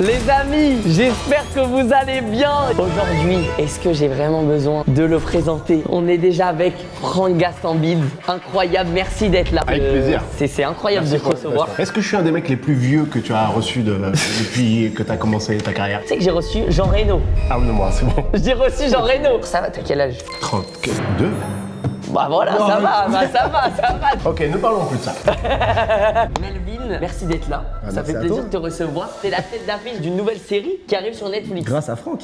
Les amis, j'espère que vous allez bien. Aujourd'hui, est-ce que j'ai vraiment besoin de le présenter? On est déjà avec Franck Gastambide. Incroyable, merci d'être là. Avec plaisir. C'est incroyable de te recevoir. Est-ce que je suis un des mecs les plus vieux que tu as reçu depuis que tu as commencé ta carrière? Tu sais que j'ai reçu Jean Reno. Ah oui, moi, c'est bon. J'ai reçu Jean Reno. Ça va, t'as quel âge? 32. Bah voilà, ça va. Ok, ne parlons plus de ça. Melvin, merci d'être là. Ça fait merci à plaisir toi. de te recevoir. C'est la tête d'affiche d'une nouvelle série qui arrive sur Netflix. Grâce à Franck.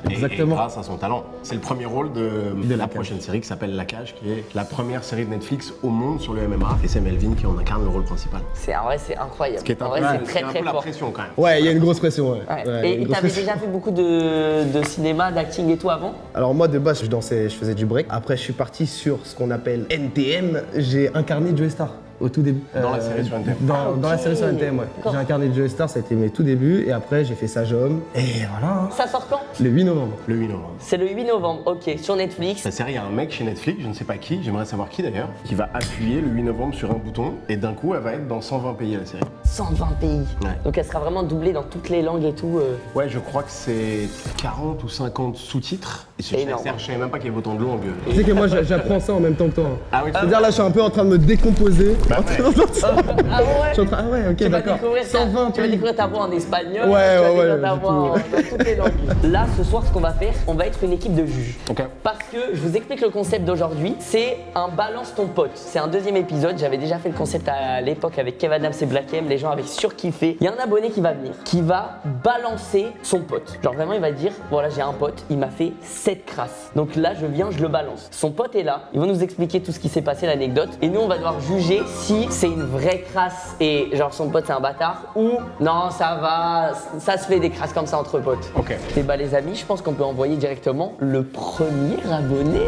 Exactement. Et grâce à son talent. C'est le premier rôle de la prochaine série qui s'appelle La Cage, qui est la première série de Netflix au monde sur le MMA. Et c'est Melvin qui en incarne le rôle principal. En vrai, c'est incroyable. Ce qui est un en vrai, peu, c'est très un très peu la fort. pression quand même. Ouais, il y a une grosse pression, ouais. Ouais. Ouais, il y a Et une grosse t'avais pression. déjà fait beaucoup de cinéma, d'acting et tout avant? Alors moi de base je dansais, je faisais du break. Après je suis parti sur ce qu'on appelle NTM. J'ai incarné Joey Star au tout début. Dans la série sur NTM. Dans la série sur NTM, ouais. D'accord. J'ai incarné Joey Star, ça a été mes tout débuts. Et après j'ai fait Sage Homme. Et voilà. hein. Ça sort quand? Le 8 novembre. Le 8 novembre. C'est le 8 novembre, ok, sur Netflix. La série, il y a un mec chez Netflix, je ne sais pas qui, j'aimerais savoir qui d'ailleurs, qui va appuyer le 8 novembre sur un bouton et d'un coup, elle va être dans 120 pays la série. 120 pays. Ouais. Donc elle sera vraiment doublée dans toutes les langues et tout. Ouais, je crois que c'est 40 ou 50 sous-titres. Et je Énorme. savais même pas qu'il y avait autant de langues. Tu sais que moi j'apprends ça en même temps que toi. hein. Ah oui, C'est-à-dire là je suis un peu en train de me décomposer. Ah ouais? Je suis en train- Ah ouais, ok, Tu vas d'accord. découvrir ta, 120 tu vas pays. découvrir ta voix en espagnol, Ouais, tu vas ouais, découvrir ouais, ta du voix tout. dans toutes les langues. Là, ce soir, ce qu'on va faire, on va être une équipe de juges. Ok. Parce que je vous explique le concept d'aujourd'hui, c'est un balance ton pote. C'est un deuxième épisode, j'avais déjà fait le concept à l'époque avec Kev Adams et Black M, les gens avaient surkiffé. Il y a un abonné qui va venir, qui va balancer son pote. Genre vraiment, il va dire, voilà, j'ai un pote, il m'a fait 7 crasses. Donc là, je viens, je le balance. Son pote est là, il va nous expliquer tout ce qui s'est passé, l'anecdote. Et nous, on va devoir juger si c'est une vraie crasse et genre son pote c'est un bâtard ou non, ça va, ça se fait des crasses comme ça entre potes. Ok. Et bah les amis, je pense qu'on peut envoyer directement le premier abonné.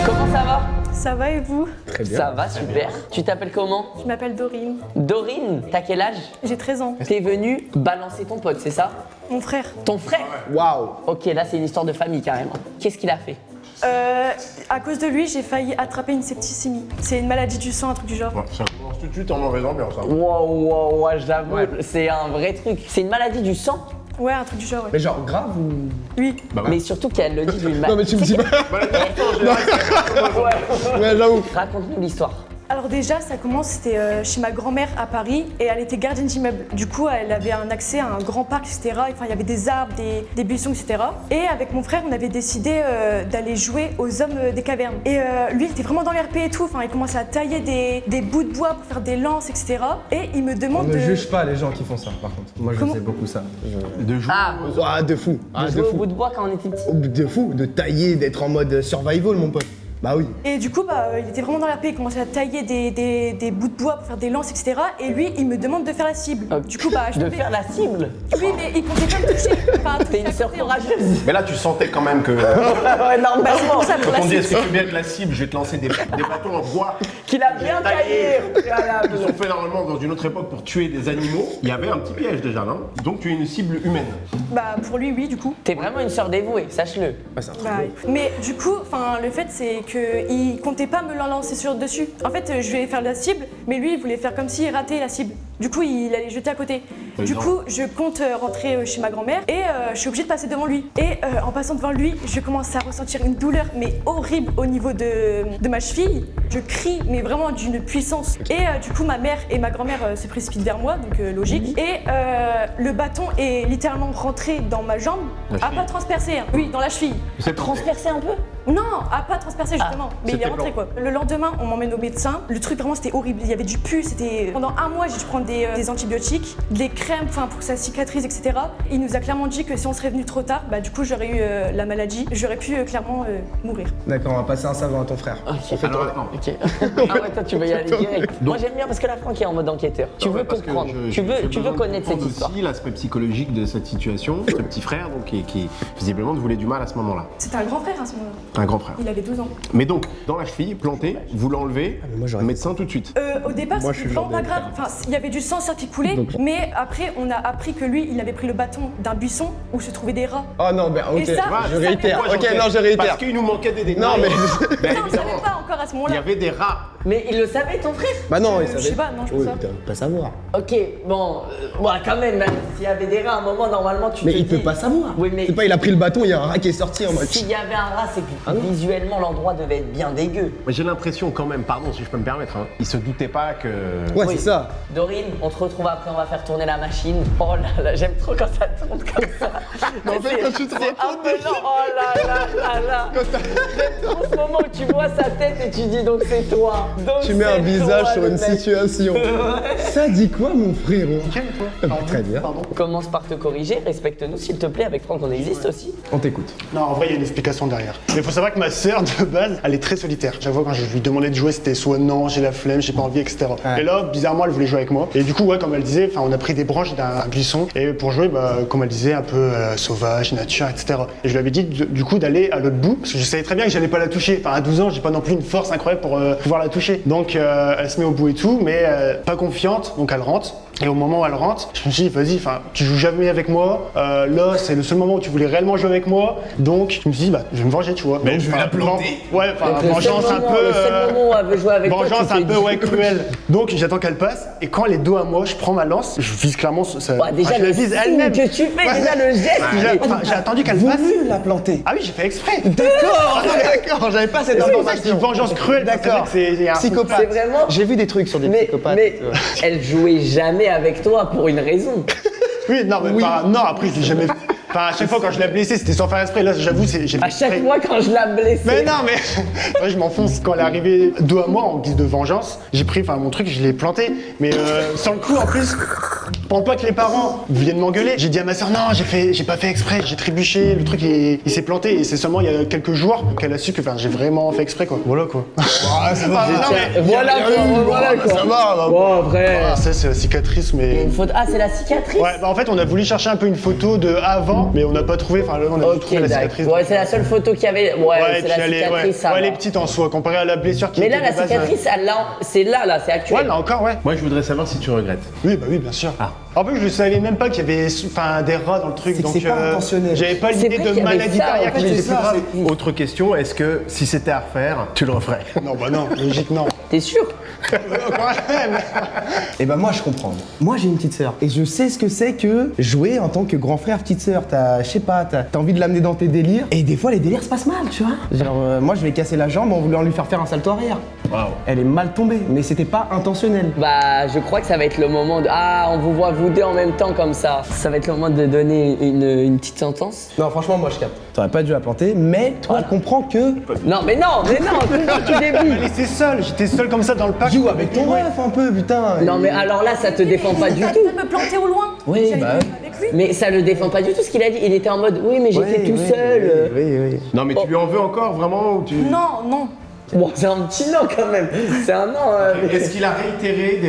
Comment ça va? Ça va et vous? Très bien. Ça va, super. Tu t'appelles comment? Je m'appelle Dorine, Dorine, t'as quel âge? j'ai 13 ans. T'es venu balancer ton pote, c'est ça? Mon frère, Ton frère? Waouh. Ok, là c'est une histoire de famille carrément. Qu'est-ce qu'il a fait? à cause de lui, j'ai failli attraper une septicémie. C'est une maladie du sang, un truc du genre. Ouais, ça commence tout de suite en mauvaise ambiance. Hein. Wow, j'avoue, c'est un vrai truc. C'est une maladie du sang, Ouais, un truc du genre, Mais ouais. genre grave ou. Oui. Bah ouais. mais surtout qu'elle le dit d'une Non mais tu me dis pas. Ouais, j'avoue. Raconte-nous l'histoire. Alors déjà, ça commence, c'était chez ma grand-mère à Paris et elle était gardienne d'immeuble. Du coup, elle avait un accès à un grand parc, etc. Enfin, il y avait des arbres, des buissons, etc. Et avec mon frère, on avait décidé d'aller jouer aux hommes des cavernes. Et lui, il était vraiment dans l'RP et tout. Enfin, il commençait à tailler des bouts de bois pour faire des lances, etc. Et il me On demande ne de... juge pas les gens qui font ça par contre. Moi je Comment faisais beaucoup ça. De jouer. Ah, Ah de fou. Ah, de de jouer au fou. bout de bois quand on était petit. De fou, de tailler, d'être en mode survival mon pote. Bah oui. Et du coup, il était vraiment dans la paix, il commençait à tailler des bouts de bois pour faire des lances, etc. Et lui, il me demande de faire la cible. Du coup, je De tombais- faire la cible. Oui, mais il comptait pas me toucher. Enfin, T'es une sœur courageuse. Mais là, tu sentais quand même que. Ouais, normalement. C'est pour ça, pour Quand la on dit cible. est-ce que tu veux bien être la cible, je vais te lancer des bâtons en bois. Qu'il a bien taillé. Ils sont faits normalement dans une autre époque pour tuer des animaux. Il y avait un petit piège déjà, non? Donc tu es une cible humaine. Bah, pour lui, oui, du coup. T'es vraiment une sœur dévouée, sache-le. Mais du coup, le fait, c'est qu'il comptait pas me la lancer sur dessus. En fait, je vais faire la cible, mais lui, il voulait faire comme s'il ratait la cible. Du coup, il allait jeter à côté. Du non. coup, je compte rentrer chez ma grand-mère et je suis obligée de passer devant lui. Et en passant devant lui, je commence à ressentir une douleur, mais horrible au niveau de ma cheville. Je crie, mais vraiment d'une puissance. Et du coup, ma mère et ma grand-mère se précipitent vers moi, donc logique. Et le bâton est littéralement rentré dans ma jambe, La a cheville. pas transpercé, hein. Oui, dans la cheville. C'est Transpercé un peu? Non, a pas transpercé justement, mais il est c'était rentré blanc. quoi. Le lendemain, on m'emmène au médecin. Le truc vraiment c'était horrible. Il y avait du pus, c'était. Pendant un mois, j'ai dû prendre des antibiotiques, des crèmes, pour que ça cicatrise, etc. Il nous a clairement dit que si on serait venu trop tard, du coup j'aurais eu la maladie, j'aurais pu clairement mourir. D'accord, on va passer un savon à ton frère. Ok. Alors attends. Ok. Ah ouais, toi tu veux y aller direct. Moi j'aime bien parce que la Franck est en mode enquêteur. Tu veux Parce que comprendre, je tu veux connaître cette comprendre histoire. aussi l'aspect psychologique de cette situation. Ce petit frère, donc, qui visiblement te voulait du mal à ce moment-là. C'était un grand frère à ce moment-là. Un grand frère. Il avait 12 ans. Mais donc, dans la cheville, planté, vous l'enlevez, mais moi, j'aurais médecin tout de suite. Au départ, Moi, je c'était suis vraiment le genre pas grave. Enfin, il y avait du sang qui coulait, mais après, on a appris que lui, il avait pris le bâton d'un buisson où se trouvaient des rats. Oh non, mais ok, Et ça, je ça réitère. dépend. Ok, non, je réitère. Parce qu'il nous manquait des détails. Non, mais. Ben, Ça, on ne évidemment, savait pas encore à ce il y moment-là. avait des rats. Mais il le savait, ton frère? Bah non, il Je savait. sais pas, non, je pense Oui, pas. putain, pas savoir. Ok, bon, quand même, s'il y avait des rats à un moment, normalement, tu Mais te il peut dis- pas savoir. Oui, mais C'est pas, il a pris le bâton, il y a un rat qui est sorti en mode. s'il y avait un rat, c'est que Ah non. visuellement, l'endroit devait être bien dégueu. Mais j'ai l'impression quand même, pardon si je peux me permettre, hein, il se doutait pas que... Ouais, Oui. c'est ça. Dorine, on te retrouve après, on va faire tourner la machine. Oh là là, j'aime trop quand ça tourne comme ça. Mais en fait, quand tu te rends C'est compte apelant. Oh là là là là. J'aime trop ce moment où tu vois sa tête et tu dis donc c'est toi. Donc Tu mets un c'est visage toi, sur le une mec. situation. Ça dit quoi, mon frérot Nickel, toi. Ah bah, très bien. Pardon. Commence par te corriger, respecte-nous s'il te plaît, avec Franck on existe aussi. On t'écoute. Non, en vrai, il y a une explication derrière. Mais il faut savoir que ma sœur, de base, elle est très solitaire. Chaque fois, quand je lui demandais de jouer, c'était soit non, j'ai la flemme, j'ai pas envie, etc. Ouais. Et là, bizarrement, elle voulait jouer avec moi. Et du coup, ouais, comme elle disait, on a pris des branches d'un buisson. Et pour jouer, bah, comme elle disait, un peu sauvage, nature, etc. Et je lui avais dit, du coup, d'aller à l'autre bout, parce que je savais très bien que j'allais pas la toucher. Enfin, à 12 ans, j'ai pas non plus une force incroyable pour pouvoir la toucher. Donc, elle se met au bout et tout, mais pas confiante, donc elle rentre. Et au moment où elle rentre, je me suis dit, vas-y, tu joues jamais avec moi. Là, c'est le seul moment où tu voulais réellement jouer avec moi. Donc, je me suis dit, bah, je vais me venger, tu vois. Mais je vais la planter. Ouais, Donc, le vengeance seul un moment- peu. Le seul moment où elle veut jouer avec toi, Vengeance tu un te peu, dis- ouais, cruelle. Donc, j'attends qu'elle passe. Et quand elle est dos à moi, je prends ma lance. Je vise clairement ça. Ouais, déjà je la le vise signe elle-même. que tu fais, déjà le geste. J'ai attendu qu'elle passe. la planter. Ah oui, j'ai fait exprès. D'accord, d'accord, j'avais pas cette C'est pour ça que je dis information. vengeance cruelle. D'accord. C'est un Psychopathe. C'est vraiment- J'ai vu des trucs sur des Mais, psychopathes. mais elle jouait jamais avec toi pour une raison. Oui, non, mais non, après, je l'ai jamais fait. Enfin, à chaque fois quand je l'ai blessée, c'était sans faire exprès. Là, j'avoue, j'ai fait À chaque exprès. fois quand je la blessée. Mais non, mais ouais, je m'enfonce. Quand elle est arrivée dos à moi en guise de vengeance, j'ai pris mon truc, je l'ai planté. Mais sans le coup, en plus, pour pas que les parents viennent m'engueuler, j'ai dit à ma soeur, non, j'ai pas fait exprès, j'ai trébuché, le truc il s'est planté. Et c'est seulement il y a quelques jours qu'elle a su que j'ai vraiment fait exprès, quoi. Voilà, quoi. ça va, non, mais- Voilà quoi, voilà quoi. ça va. Bon, après. Ah, ça, c'est la cicatrice, mais. Une photo. Ah, c'est la cicatrice. Ouais, bah en fait, on a voulu chercher un peu une photo de avant, mais on n'a pas trouvé. Enfin, là, on a juste Ok, trouvé la cicatrice. d'accord. Ouais, c'est la seule photo qu'il y avait. Ouais, Ouais, c'est puis la elle est, cicatrice. ça elle va. est petite en soi, comparée à la blessure qui Mais était là, la de base, cicatrice, elle l'a- c'est là, c'est actuel. Ouais, là encore, ouais. Moi, je voudrais savoir si tu regrettes. Oui, bah oui, bien sûr. Ah. En plus, je savais même pas qu'il y avait des rats dans le truc, C'est que donc c'est pas intentionnel. j'avais pas C'est l'idée vrai de qu'il y avait maladie ça, cardiaque en qui fait, était c'est plus ça, grave. Autre question, est-ce que si c'était à refaire, tu le referais? Non, bah non, logique, non. T'es sûr? Quand même. Et ben moi je comprends. Moi j'ai une petite sœur et je sais ce que c'est que jouer en tant que grand frère petite sœur. Je sais pas, t'as envie de l'amener dans tes délires et des fois les délires se passent mal, tu vois. Genre moi je vais casser la jambe en voulant lui faire un salto arrière. Waouh. Elle est mal tombée, mais c'était pas intentionnel. Bah, je crois que ça va être le moment de. Ah, on vous voit vous deux en même temps comme ça. Ça va être le moment de donner une petite sentence. Non franchement moi je capte. T'aurais pas dû la planter, mais toi je comprends que Non, mais non, toujours du début. Laissez seul, j'étais seul comme ça dans le parc. joue avec ton ref un peu putain. Non, mais alors là, ça te défend pas du Il a tout. me planter au loin. Oui, J'allais bah jouer avec lui. Mais ça le défend pas du tout ce qu'il a dit. Il était en mode oui, mais j'étais tout seul. Oui. Non, mais tu lui en veux encore vraiment ou tu... Non, non. Bon, c'est un petit non quand même. C'est un non. Est-ce qu'il a réitéré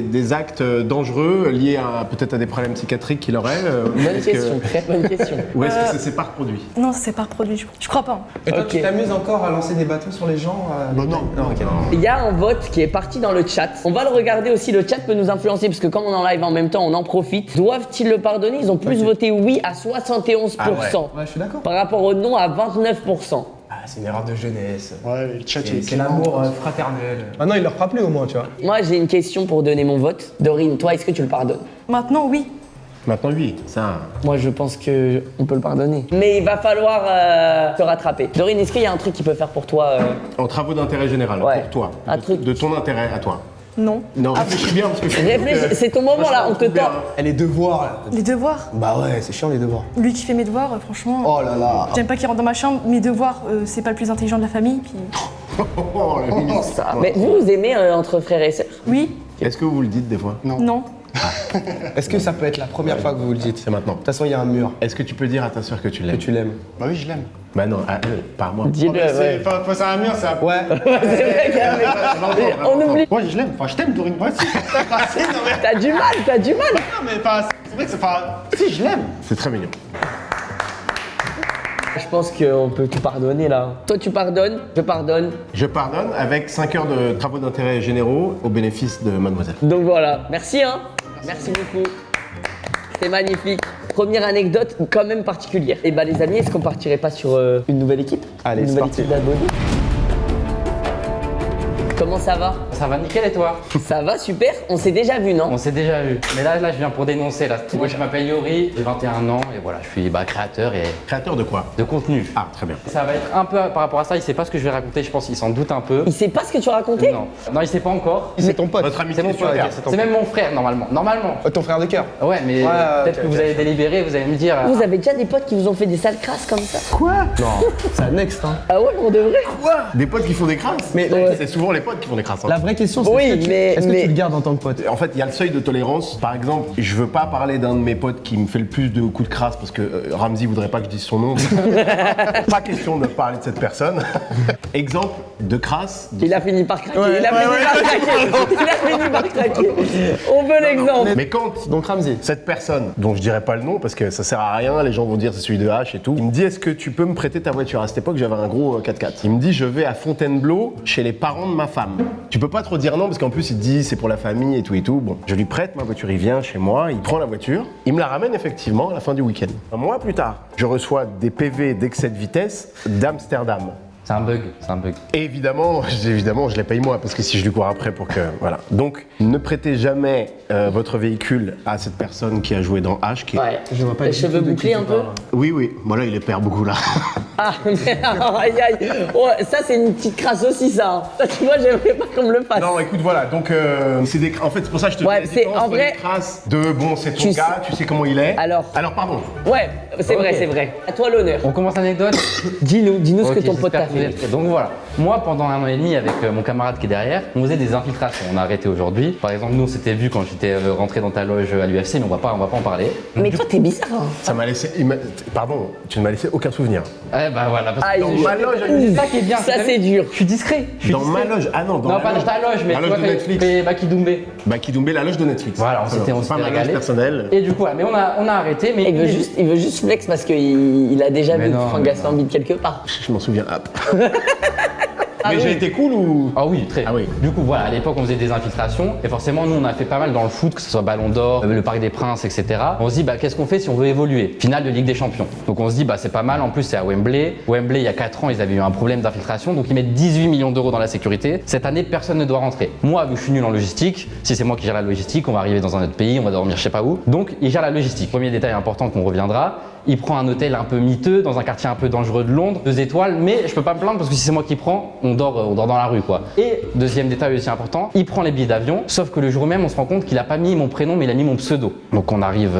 des actes dangereux liés à peut-être à des problèmes psychiatriques qu'il aurait Bonne est-ce que- question, très bonne question. Ou est-ce que ça s'est pas reproduit? Non, c'est pas reproduit, je crois pas. Et toi Ok. tu t'amuses encore à lancer des bâtons sur les gens Bah non. ok. Il y a un vote qui est parti dans le chat. On va le regarder aussi. Le chat peut nous influencer parce que comme on en live en même temps, on en profite. Doivent-ils le pardonner? Ils ont plus voté oui à 71% Ah ouais. Ouais je suis d'accord. par rapport au non à 29%. Ah c'est une erreur de jeunesse. Ouais, le chat il est C'est l'amour fraternel. Maintenant il leur fera plus au moins tu vois. Moi, j'ai une question pour donner mon vote. Dorine, toi, est-ce que tu le pardonnes? Maintenant, oui. Maintenant, oui, ça... Moi, je pense que on peut le pardonner. Mais il va falloir se rattraper. Dorine, est-ce qu'il y a un truc qui peut faire pour toi En travaux d'intérêt général, Ouais. pour toi. Un de, truc. de ton intérêt à toi. Non. Non, réfléchis bien parce que je Réfléchis, c'est ton moment là, on te tend. Et les devoirs là. Les devoirs. Bah ouais c'est chiant les devoirs. Lui qui fait mes devoirs, franchement. Oh là là. J'aime pas qu'il rentre dans ma chambre. Mes devoirs, c'est pas le plus intelligent de la famille. Puis... Oh, le ministre. Mais vous aimez entre frères et sœurs? Oui. Est-ce que vous le dites des fois? Non. Est-ce que ça peut être la première fois que vous le dites? C'est maintenant. De toute façon il y a un mur. Est-ce que tu peux dire à ta soeur que tu Que l'aimes? tu l'aimes. Bah oui, je l'aime. Bah non, à elle, pas à moi. Dis-le, ouais. Face à un mur, c'est un. Ouais. C'est vrai qu'il y avait- On oublie. Ouais, je l'aime. Enfin, je t'aime, Dorine. Ouais, si. Enfin, si, non, mais. T'as du mal, t'as du mal. Non, mais enfin, c'est vrai que c'est pas. Si, je l'aime. C'est très mignon. Je pense qu'on peut tout pardonner là. Toi tu pardonnes, je pardonne. Je pardonne avec 5 heures de travaux d'intérêt généraux au bénéfice de mademoiselle. Donc voilà, merci hein. Merci beaucoup. C'est magnifique. Première anecdote quand même particulière. Et bah les amis, est-ce qu'on partirait pas sur une nouvelle équipe? Allez, une c'est nouvelle parti. équipe d'abonnés. Comment ça va? Ça va nickel et toi? Ça va super. On s'est déjà vu, non? On s'est déjà vu. Mais là, je viens pour dénoncer. Là. Moi, je m'appelle Yori, j'ai 21 ans et voilà, je suis créateur et Créateur de quoi? de contenu. Ah, très bien. Ça va être un peu par rapport à ça. Il sait pas ce que je vais raconter. Je pense qu'il s'en doute un peu. Il sait pas ce que tu as raconté? Non, il sait pas encore. C'est ton pote. Votre amitié C'est mon sur pote. Terre. c'est ton C'est même mon frère normalement. Normalement. Ton frère de cœur. Ouais, mais Ouais, peut-être ok, que vous ok. allez délibérer. Vous allez me dire. Vous avez déjà des potes qui vous ont fait des sales crasses comme ça? Quoi? Non, c'est un next, hein. Ah ouais, on devrait. Des potes qui font des crasses? Mais c'est souvent les potes qui font des crasses. Hein. la vraie question, c'est Oui, est-ce que mais- tu le gardes en tant que pote? En fait, il y a le seuil de tolérance. Par exemple, je veux pas parler d'un de mes potes qui me fait le plus de coups de crasse parce que Ramzi voudrait pas que je dise son nom. Pas question de parler de cette personne. Exemple de crasse. Il a fini par craquer. Ouais, il a ouais, fini ouais. par craquer. Il a fini par craquer. On veut l'exemple. Mais quand Donc Ramzi. cette personne, dont je dirais pas le nom parce que ça sert à rien, les gens vont dire c'est celui de H et tout, il me dit est-ce que tu peux me prêter ta voiture? À cette époque, j'avais un gros 4x4. Il me dit je vais à Fontainebleau chez les parents de ma femme. Tu peux pas trop dire non parce qu'en plus il te dit c'est pour la famille et tout et tout. Bon, je lui prête ma voiture, il vient chez moi, il prend la voiture, il me la ramène effectivement à la fin du week-end. Un mois plus tard, je reçois des PV d'excès de vitesse d'Amsterdam. C'est un bug. C'est un bug. Et évidemment, je les paye moi parce que si je lui cours après pour que voilà. Donc, ne prêtez jamais votre véhicule à cette personne qui a joué dans H. Qui est- Ouais. Je vois pas Les du cheveux tout de qui bouclés tu un peu. parles. Oui, oui. Voilà, il les perd beaucoup là. Ah, mais aïe aïe. Ouais, ça c'est une petite crasse aussi ça. hein. Ça, tu vois, j'aimerais pas qu'on me le fasse. Non, écoute, voilà. Donc, c'est des. En fait, c'est pour ça que je te Ouais, dis la c'est- différence en entre vrai- les crasses de bon, c'est ton Tu gars, tu sais comment il est. Alors, pardon. ouais, c'est Ok. vrai, c'est vrai. À toi l'honneur. On commence l'anecdote. Dis-nous ce Ok, que ton pote j'espère t'a que vous êtes fait. prêts. Donc voilà, moi pendant 1 an et demi avec mon camarade qui est derrière, on faisait des infiltrations. On a arrêté aujourd'hui. Par exemple, nous on s'était vu quand j'étais rentré dans ta loge à l'UFC, mais on va pas en parler. Mais toi t'es bizarre. Hein. Ça m'a laissé. Pardon, tu ne m'as laissé aucun souvenir. Eh bah voilà, parce que Aïe, Dans ma loge, c'est ça qui est bien. Ça t'as c'est vu dur. Je suis discret. je suis dans discret. ma loge. Ah non, dans Non, la pas dans loge. ta loge, mais La tu loge vois, de quand Netflix. il fait Baki Doumbé. Baki Doumbé, la loge de Netflix. Voilà, on s'était pas ma régalé. loge personnelle. Et du coup, mais on a arrêté, mais Il veut juste flex parce qu'il a déjà Mais vu non, Franck mais Gaston bite quelque part. Je m'en souviens. Ah. Ah Mais oui. j'ai été cool ou. Ah oui, très. Ah oui. Du coup, voilà, à l'époque, on faisait des infiltrations. Et forcément, nous, on a fait pas mal dans le foot, que ce soit Ballon d'Or, le Parc des Princes, etc. On se dit, bah, qu'est-ce qu'on fait si on veut évoluer? Finale de Ligue des Champions. Donc, on se dit, bah, c'est pas mal. En plus, c'est à Wembley. Wembley, il y a 4 ans, ils avaient eu un problème d'infiltration. Donc, ils mettent 18 millions d'euros dans la sécurité. Cette année, personne ne doit rentrer. Moi, vu que je suis nul en logistique, si c'est moi qui gère la logistique, on va arriver dans un autre pays, on va dormir je sais pas où. Donc, il gère la logistique. Premier détail important qu'on reviendra. Il prend un hôtel un peu miteux dans un quartier un peu dangereux de Londres, 2 étoiles, mais je peux pas me plaindre parce que si c'est moi qui prends, on dort dans la rue quoi. Et deuxième détail aussi important, il prend les billets d'avion, sauf que le jour même on se rend compte qu'il a pas mis mon prénom mais il a mis mon pseudo. Donc on arrive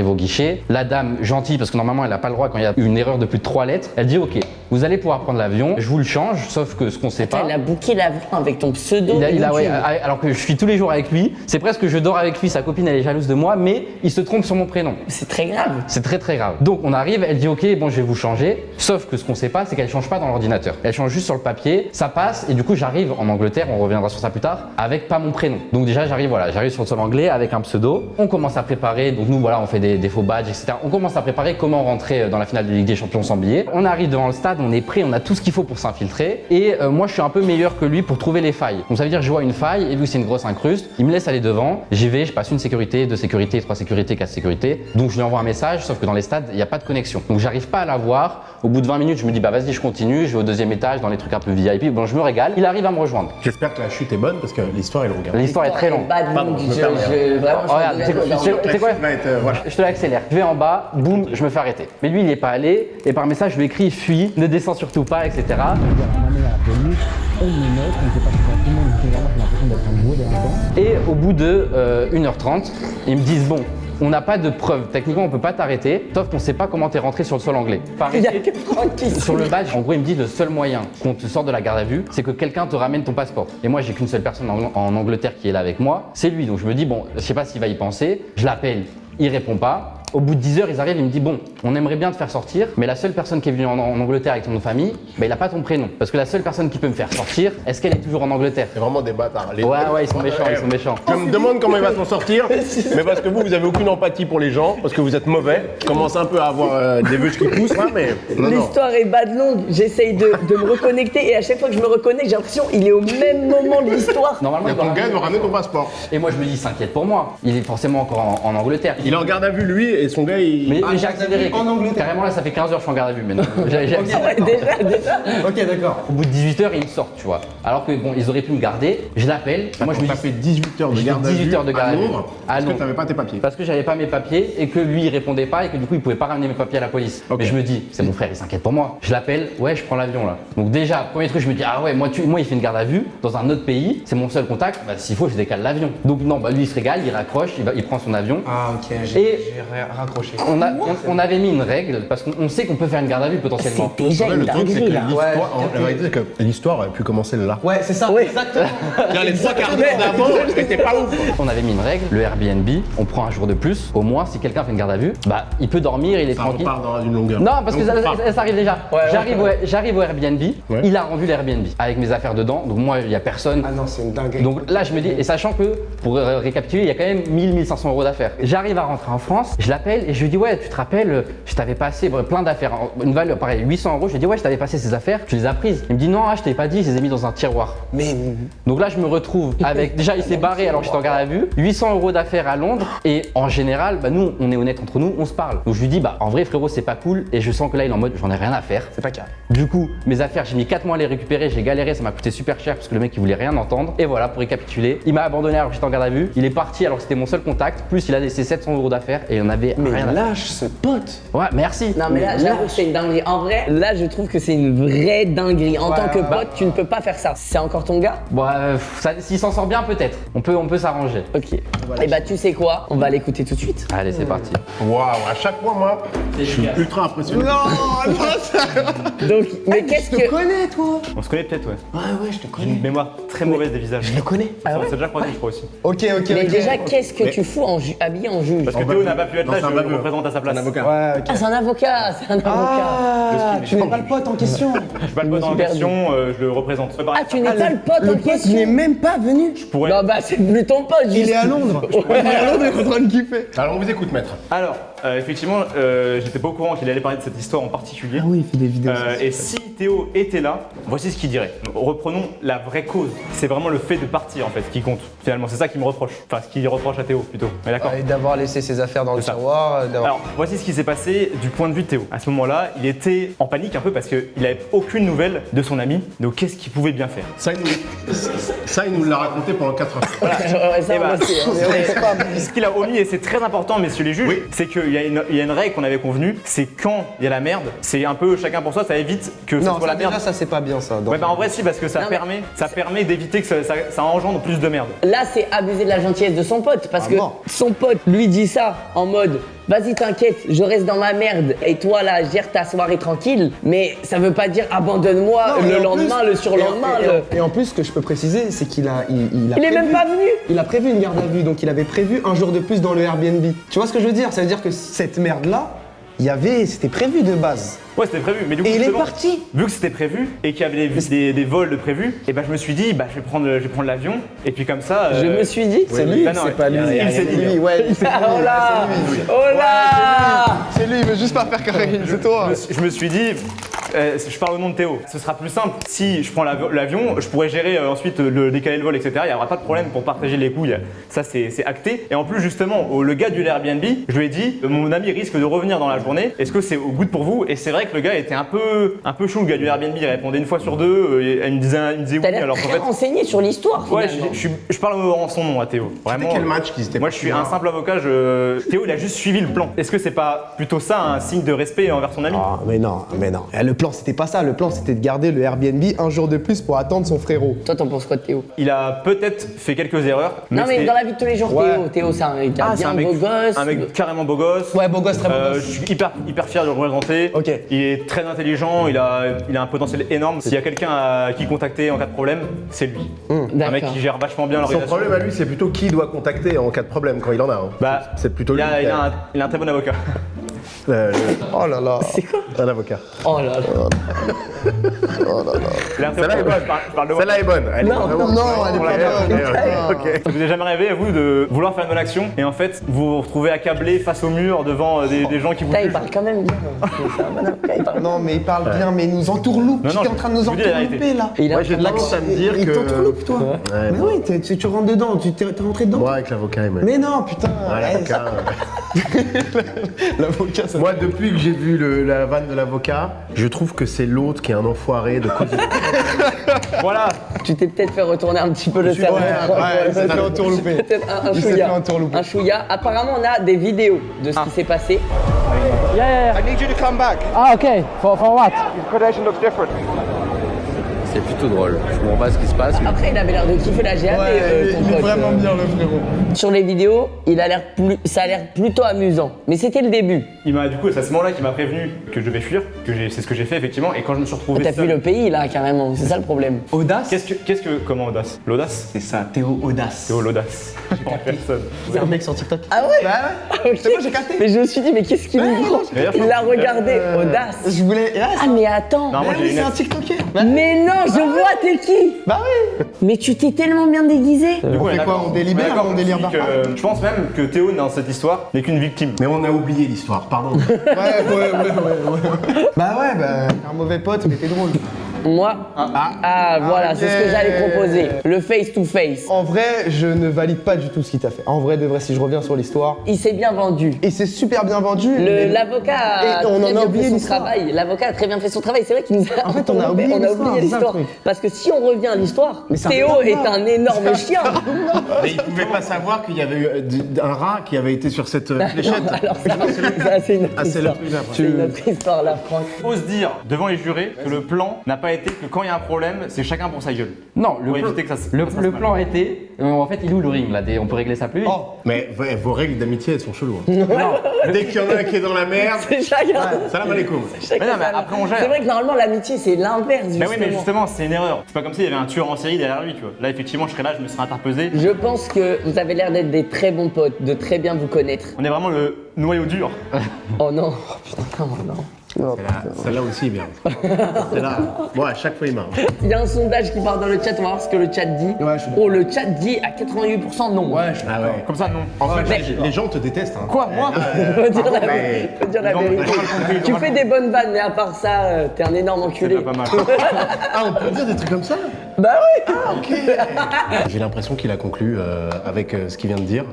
au guichet, la dame gentille parce que normalement elle a pas le droit quand il y a une erreur de plus de 3 lettres, elle dit ok, vous allez pouvoir prendre l'avion, je vous le change, sauf que ce qu'on sait pas. Elle a booké l'avion avec ton pseudo. Ouais, YouTube. alors que je suis tous les jours avec lui, c'est presque que je dors avec lui, sa copine elle est jalouse de moi, mais il se trompe sur mon prénom. C'est très grave. C'est très très grave. Donc on arrive, elle dit ok, bon je vais vous changer. Sauf que ce qu'on sait pas, c'est qu'elle change pas dans l'ordinateur. Elle change juste sur le papier, ça passe et du coup j'arrive en Angleterre, on reviendra sur ça plus tard, avec pas mon prénom. Donc déjà j'arrive sur le sol anglais avec un pseudo. On commence à préparer, donc nous voilà on fait des faux badges, etc. On commence à préparer comment rentrer dans la finale de Ligue des Champions sans billet. On arrive devant le stade, on est prêt, on a tout ce qu'il faut pour s'infiltrer. Et moi je suis un peu meilleur que lui pour trouver les failles. Donc ça veut dire que je vois une faille et vu que c'est une grosse incruste, il me laisse aller devant. J'y vais, je passe une sécurité, 2 sécurités, 3 sécurités, 4 sécurités. Donc je lui envoie un message, sauf que dans les stades il n'y a pas de connexion. Donc j'arrive pas à la voir. Au bout de 20 minutes, je me dis bah vas-y, je continue, je vais au 2e étage dans les trucs un peu VIP. Bon, je me régale. Il arrive à me rejoindre. J'espère que la chute est bonne parce que l'histoire est longue. hein. L'histoire est très longue. Bad Pardon, mood, je me je- permets, vraiment, je Oh, regarde, suis c'est quoi- désolé. c'est- La c'est quoi chute va être, voilà. Je te l'accélère. Je vais en bas, boum, je me fais arrêter. Mais lui, il est pas allé. Et par message, je lui écris fuis, ne descends surtout pas, etc. Et au bout de 1h30, ils me disent bon, on n'a pas de preuves. Techniquement, on peut pas t'arrêter, sauf qu'on sait pas comment t'es rentré sur le sol anglais. Par Il y a que Franck qui Sur le badge, en gros, il me dit le seul moyen qu'on te sorte de la garde à vue, c'est que quelqu'un te ramène ton passeport. Et moi, j'ai qu'une seule personne en Angleterre qui est là avec moi, c'est lui. Donc je me dis, bon, je sais pas s'il va y penser, je l'appelle, il répond pas. Au bout de 10 heures, ils arrivent, il me dit bon, on aimerait bien te faire sortir, mais la seule personne qui est venue en Angleterre avec ton nom de famille, bah, il a pas ton prénom. Parce que la seule personne qui peut me faire sortir, est-ce qu'elle est toujours en Angleterre? C'est vraiment des bâtards. Ouais, ils sont méchants, ils sont méchants. Je me demande comment il va s'en sortir, mais parce que vous avez aucune empathie pour les gens, parce que vous êtes mauvais. Je commence un peu à avoir des vœux qui poussent là, mais non. L'histoire est bad longue, j'essaye de me reconnecter et à chaque fois que je me reconnecte, j'ai l'impression qu'il est au même moment de l'histoire. Normalement, Et il doit ton gars ramener- doit ramener ton passeport. Et moi, je me dis, il s'inquiète pour moi. Il est forcément encore en Angleterre. Il est en garde à vue lui et son gars il. Mais j'ai garde à accéléré. vue en Angleterre. Carrément, là, ça fait 15 heures que je suis en garde à vue maintenant. J'ai Ah accéléré. ouais, déjà. Ok, d'accord. Au bout de 18 heures, ils me sortent, tu vois. Alors que bon, ils auraient pu me garder. Je l'appelle. Moi, je me t'as dis. fait 18 heures de J'ai garde à 18 vue heures de garde à à vue. Londres À parce que Londres. t'avais pas tes papiers. Parce que j'avais pas mes papiers et que lui il répondait pas et que du coup il pouvait pas ramener mes papiers à la police. Ok. Mais je me dis, c'est mon frère, il s'inquiète pour moi. Je l'appelle, ouais, je prends l'avion là. Donc déjà, premier truc, je me dis, ah ouais, moi il fait une garde à vue dans un autre pays, c'est mon seul contact, bah s'il faut, je décale l'avion. Donc non, bah lui il se régale, il raccroche, il prend son avion. Ah, ok, Et- j'ai raccroché. On avait mis une règle parce qu'on sait qu'on peut faire une garde à vue potentiellement. C'est déjà Ouais, une le truc c'est dinguerie que là. l'histoire, la vérité, c'est que l'histoire aurait pu commencer là. Ouais, c'est ça. Ouais. Exactement. Les 3 quarts d'heure d'avant, c'était pas ouf. On avait mis une règle, le Airbnb, on prend un jour de plus. Au moins, si quelqu'un fait une garde à vue, bah il peut dormir, il est Ça tranquille. repart dans une longueur. Non, parce que Donc, ça arrive déjà. J'arrive au Airbnb, Ouais. il a rendu l'Airbnb avec mes affaires dedans, donc moi il y a personne. Ah non, c'est une dinguerie. Donc là je me dis, et sachant que pour récapituler, il y a quand même 1000-1500 euros d'affaires. J'arrive à rentrer en France, je l'appelle et je lui dis ouais, tu te rappelles, je t'avais passé plein d'affaires, une valeur pareil 800 euros. Je lui dis ouais, je t'avais passé ces affaires, tu les as prises. Il me dit non, je t'ai pas dit, je les ai mis dans un tiroir. Mais Donc là je me retrouve avec, déjà il s'est barré alors que j'étais en garde à vue, 800 euros d'affaires à Londres et en général, bah nous on est honnête entre nous, on se parle. Donc je lui dis bah en vrai frérot c'est pas cool et je sens que là il est en mode j'en ai rien à faire. c'est pas carré. Du coup, mes affaires, j'ai mis 4 mois à les récupérer, j'ai galéré, ça m'a coûté super cher parce que le mec il voulait rien entendre. Et voilà, pour récapituler, il m'a abandonné alors que j'étais en garde à vue, il est parti alors que c'était mon seul contact, plus il a laissé 700 euros d'affaires et il en avait Mais rien à faire. lâche ce pote. Ouais, merci. Non mais là j'avoue que c'est une dinguerie. En vrai, là je trouve que c'est une vraie dinguerie. En tant que pote, tu ne peux pas faire ça. C'est encore ton gars? Bon, s'il s'en sort bien, peut-être. On peut s'arranger. Ok. Et bah tu sais quoi? On va l'écouter tout de suite. Allez, c'est parti. Waouh, à chaque fois, moi, je suis ultra impressionné. Donc, mais qu'est-ce Je te que. connais, toi. On se connaît peut-être, ouais. Ouais, ouais, je te J'ai connais. une mémoire très mauvaise des visages. Je le connais. On s'est déjà croisés, je crois aussi. Ok, ok, Mais ok. déjà, qu'est-ce que tu fous habillé en juge? Parce que Théo n'a pas pu être Non, là, c'est un je baveux. le représente à sa place. Un avocat. Ouais, ok. Ah, c'est un avocat, c'est un avocat. Ah, tu n'es pas le pote en question. Je suis pas le pote en suis perdu. question, je le représente. Ah, tu n'es pas le pote Le en pote question? n'est même pas venu. pourrais- Non, bah c'est plus ton pote, Il juste. est à Londres. Il est à Londres, il est en train de kiffer. Alors, on vous écoute, maître. Alors, effectivement, j'étais pas au courant qu'il allait parler de cette histoire en particulier. Ah oui, il fait des vidéos. Et si Théo était là, voici ce qu'il dirait. Reprenons la vraie cause. C'est vraiment le fait de partir en fait qui compte. Finalement, c'est ça qu'il me reproche. Enfin, ce qu'il reproche à Théo plutôt. Mais d'accord. Et d'avoir laissé ses affaires dans le C'est ça. tiroir. Alors, voici ce qui s'est passé du point de vue de Théo. À ce moment-là, il était en panique un peu parce qu'il n'avait aucune nouvelle de son ami. Donc, qu'est-ce qu'il pouvait bien faire? Ça, il nous l'a raconté pendant 4 heures. Ouais, ça, Eh on ben, le sait, hein. Ce qu'il a omis, et c'est très important, messieurs les juges, c'est qu'il y a une règle qu'on avait convenue, c'est quand il y a la merde, c'est un peu chacun pour soi, ça évite que ça Non, soit la ça, merde. déjà, ça c'est pas bien ça. Donc, Ouais, bah en vrai, si, parce que ça Non, mais- permet d'éviter que ça engendre plus de merde. Là, c'est abuser de la gentillesse de son pote parce Ah, que mort. son pote lui dit ça en mode vas-y, t'inquiète, je reste dans ma merde et toi là, gère ta soirée tranquille. Mais ça veut pas dire abandonne-moi Non, et le en lendemain, plus- le surlendemain. Et en plus, ce que je peux préciser, c'est qu'il a, il a Il est prévu- même pas venu. Il a prévu une garde à vue, donc il avait prévu un jour de plus dans le Airbnb. Tu vois ce que je veux dire? Ça veut dire que cette merde-là, c'était prévu de base. Ouais, c'était prévu, mais du coup, Et il est justement, parti. vu que c'était prévu et qu'il y avait des vols de prévus, et ben je me suis dit, bah je vais prendre l'avion, et puis comme ça. Je me suis dit. C'est lui, bah non, c'est pas lui. il s'est C'est dit. lui, ouais. c'est lui, Ah, oh là, c'est lui. oh là. C'est lui, il veut juste pas faire carré, c'est toi. Je me suis dit, je parle au nom de Théo, ce sera plus simple si je prends l'avion, je pourrais gérer ensuite décaler le vol, etc. Il n'y aura pas de problème pour partager les coûts, ça c'est acté. Et en plus, justement, le gars du Airbnb, je lui ai dit, mon ami risque de revenir dans la journée, est-ce que c'est au goût pour vous? Et c'est vrai que le gars était un peu chaud, le gars du Airbnb, il répondait une fois sur deux, il me disait oui, T'as l'air alors qu'en très fait. renseigné sur l'histoire. Ouais, finalement. je parle en son nom à Théo. Vraiment. C'était quel match qu'ils étaient Moi, je suis un simple avocat. Théo, il a juste suivi le plan. Est-ce que c'est pas plutôt plutôt ça un signe de respect envers son ami. Ah, mais non. Le plan, c'était pas ça. Le plan, c'était de garder le Airbnb un jour de plus pour attendre son frérot. Toi, t'en penses quoi de Théo? Il a peut-être fait quelques erreurs. Non, mais c'était- dans la vie de tous les jours, Ouais. Théo, c'est un gars Ah, c'est bien un mec, beau gosse. un mec carrément beau gosse. Ouais, beau gosse, très beau gosse. Je suis hyper fier de le représenter. Ok. Il est très intelligent, il a un potentiel énorme. S'il y a quelqu'un à qui contacter en cas de problème, c'est lui. Un mec D'accord. qui gère vachement bien Son l'organisation. problème à lui, c'est plutôt qui doit contacter en cas de problème quand il en a. Hein. Bah, C'est plutôt lui. il a un très bon avocat. Oh là là. C'est quoi? Un avocat. Oh là là. Il a un très Celle-là est bon- bonne. je parle de moi. Celle-là est bonne. Elle est Non, vraiment- non, elle est On pas l'a bonne. bien. Ok. Vous avez jamais rêvé, vous, de vouloir faire une bonne action et en fait vous vous retrouvez accablé face au mur devant des gens qui vous Putain, il jugent. parle quand même bien. C'est un bon avocat, il parle. Non, mais il parle bien, mais il nous entourloupe. Non, Tu non, es en train de nous je vous dis la entourlouper vérité. là. Et il a Moi, j'ai tendance à me dire Il que. t'entourloupe, toi. Ouais, Mais bon. oui, tu rentres dedans, tu t'es rentré dedans. Moi, avec l'avocat, il m'a Mais non, putain. Ouais, l'avocat. L'avocat, ça. Moi, depuis que j'ai vu la vanne de l'avocat, je trouve que c'est l'autre qui est un enfoiré de cause. Voilà. Tu t'es peut-être fait retourner un petit peu le cerveau. il s'est fait entourlouper. Peut-être un Il s'est chouïa. fait entourlouper. Un chouïa. Apparemment, on a des vidéos de ce qui s'est passé. I need you to come back. Ah, okay. For what? His predation looks different. C'est plutôt drôle. Je comprends pas ce qui se passe. Après, il avait l'air de kiffer la GAD, Ouais, ton il est pote. vraiment bien, le frérot. Sur les vidéos, ça a l'air plutôt amusant. Mais c'était le début. Du coup, c'est à ce moment-là qu'il m'a prévenu que je devais fuir, c'est ce que j'ai fait effectivement, et quand je me suis retrouvé T'as fui seul- le pays, là, carrément. C'est ça le problème. Audace. comment audace? L'audace? C'est ça, Théo Audace. Théo l'audace. En personne. C'est un mec sur TikTok. Ah ouais? Bah ouais. Ok. C'est moi, j'ai capté. Mais je me suis dit, mais qu'est-ce qu'il nous prend? D'ailleurs, Il l'a regardé, audace. Je voulais. Ah, mais attends. Non, moi j'ai oui, une c'est un lettre. TikToker. Mais non, je vois, t'es qui? Bah oui. Mais tu t'es tellement bien déguisé. Du coup, On fait est quoi, d'accord. on délibère, est d'accord on délire aussi pas que- Je pense même que Théo, dans cette histoire, n'est qu'une victime. Mais on a oublié l'histoire, pardon. Ouais. Bah ouais, un mauvais pote, mais t'es drôle. Moi, voilà, c'est ce que j'allais proposer. Le face to face. En vrai, je ne valide pas du tout ce qu'il t'a fait. En vrai, de vrai, si je reviens sur l'histoire. Il s'est bien vendu. Et c'est super bien vendu. mais- L'avocat a Et on en très a bien oublié fait son l'histoire. travail. L'avocat a très bien fait son travail. C'est vrai qu'il nous a. En fait, on a oublié l'histoire, c'est ça, l'histoire. le truc. Parce que si on revient à l'histoire, Mais ça Théo revient est pas. un énorme chien. Mais il pouvait pas savoir qu'il y avait eu un rat qui avait été sur cette fléchette. Alors ça, c'est une autre Ah, c'est histoire. le plus après. C'est une autre histoire, là, Franck. Ose dire devant les jurés que le plan n'a pas été que quand il y a un problème, c'est chacun pour sa gueule. Non, Pour éviter que ça se- le ça se le mal. plan était. En fait, il est où le ring là On peut régler ça plus vite. Mais vos règles d'amitié, elles sont cheloues. Hein. Dès qu'il y en a un qui est dans la merde, C'est chacun. salam alaikum. chacun Mais non, mais sa- après, on gère. C'est vrai que normalement, l'amitié, c'est l'inverse. Mais oui, mais justement. justement, c'est une erreur. C'est pas comme s'il y avait un tueur en série derrière lui, tu vois. Là, effectivement, je serais là, je me serais interposé. Je pense que vous avez l'air d'être des très bons potes, de très bien vous connaître. On est vraiment le noyau dur. Oh non, oh putain, non. Celle-là aussi est bien. Celle-là, moi, à chaque fois, il marche. Il y a un sondage qui part dans le chat, on va voir ce que le chat dit. Ouais, je suis d'accord. Oh, le chat dit à 88% non. Ouais, je suis Ah ouais. Comme ça, non. En fait, mais- les gens te détestent. Hein. Quoi, moi Faut dire la, mais- faut dire la Ils ont- vérité. ils ont mal compris, ils ont Tu mal fais des bonnes vannes, mais à part ça, t'es un énorme C'est enculé. pas mal. Ah, on peut dire des trucs comme ça. Bah oui. J'ai l'impression qu'il a conclu avec ce qu'il vient de dire.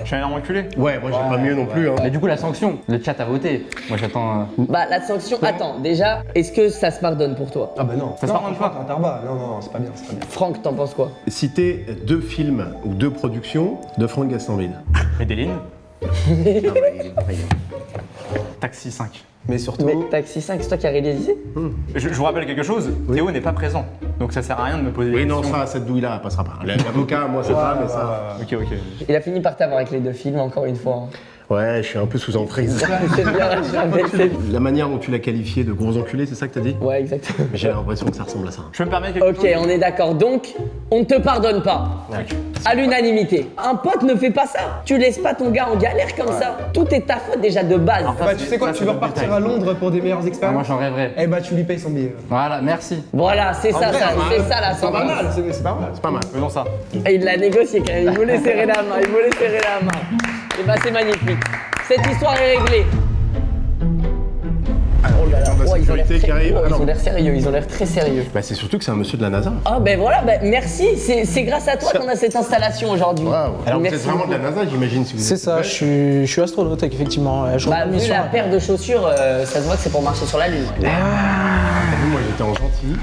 Je suis un énorme enculé. Ouais, moi, j'ai pas mieux non plus. Hein. Mais du coup, la sanction, le chat a voté. Moi, j'attends. Bah la sanction, attends, déjà, est-ce que ça se pardonne pour toi? Ah bah non. Ça se pardonne pas. T'es un tarbat. Non, c'est pas bien, c'est pas bien. Franck, t'en penses quoi? Citer 2 films ou 2 productions de Franck Gastambide. Medellin, Taxi 5. Mais surtout. Mais Taxi 5, c'est toi qui as réalisé? Je vous rappelle quelque chose, Théo n'est pas présent. Donc ça sert à rien de me poser des Oui, non, questions. ça, cette douille-là, elle passera pas. L'avocat, moi, ça va, mais ça. Ok, ok. Il a fini par t'avoir avec les deux films, encore une fois. hein. Ouais, je suis un peu sous emprise. C'est bien, je rappelle, c'est- La manière dont tu l'as qualifié de gros enculé, c'est ça que t'as dit? Ouais, exactement. J'ai l'impression que ça ressemble à ça. Je peux me permettre quelque Ok, chose on est d'accord. Donc, on ne te pardonne pas. À l'unanimité. Un pote ne fait pas ça. Tu laisses pas ton gars en galère comme ça. Tout est ta faute déjà de base. Bah, tu sais quoi, tu veux repartir à Londres pour des meilleures Moi, expériences? j'en rêverais. Eh bah, tu lui payes son billet. Voilà, merci. Voilà, c'est ça, vrai, ça, hein. c'est ça la C'est pas sentence. mal, c'est pas mal. C'est pas mal. Faisons ça. Et il l'a négocié quand même. Il voulait serrer la main. Il voulait serrer la main. Et bah c'est magnifique. Cette histoire est réglée. Oh là là, la oh, ils ont l'air sécurité qui très- arrive. oh, Ah ils non. ont l'air sérieux. Ils ont l'air très sérieux. Bah, c'est surtout que c'est un monsieur de la NASA. Ah ben voilà, ben merci. C'est grâce à toi qu'on a cette installation aujourd'hui. Waouh. Alors, vous Merci êtes vraiment de la beaucoup. NASA, j'imagine, si vous C'est êtes ça, belge. je suis astronaute, effectivement. Je Bah reprends vu mission. la paire de chaussures, ça se voit que c'est pour marcher sur la lune. T'as vu, moi, j'étais en gentil.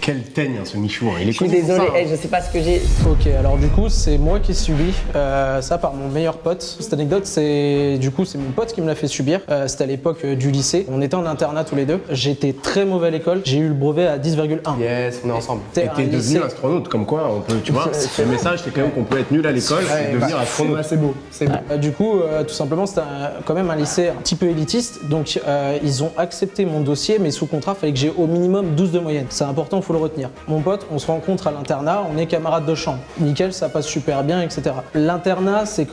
Quel teigne, hein, ce Michou. Hein. Il est Je suis connu pour désolé, ça, hein. je sais pas ce que j'ai. Ok, alors du coup, c'est moi qui subis ça par mon meilleur pote. Cette anecdote, c'est mon pote qui me l'a fait subir. C'était à l'époque du lycée. On était en internat tous les deux. J'étais très mauvais à l'école. J'ai eu le brevet à 10,1. Yes, on est ensemble. Et t'es devenu astronaute, comme quoi on peut, tu vois, le message c'est quand même qu'on peut être nul à l'école et devenir astronaute. C'est beau, c'est beau. Du coup, tout simplement, c'était quand même un lycée un petit peu élitiste. Donc, ils ont accepté mon dossier, mais sous contrat, il fallait que j'ai au minimum 12 de moyenne. C'est important, il faut le retenir. Mon pote, on se rencontre à l'internat, on est camarades de chambre. Nickel, ça passe super bien, etc. L'internat, c'est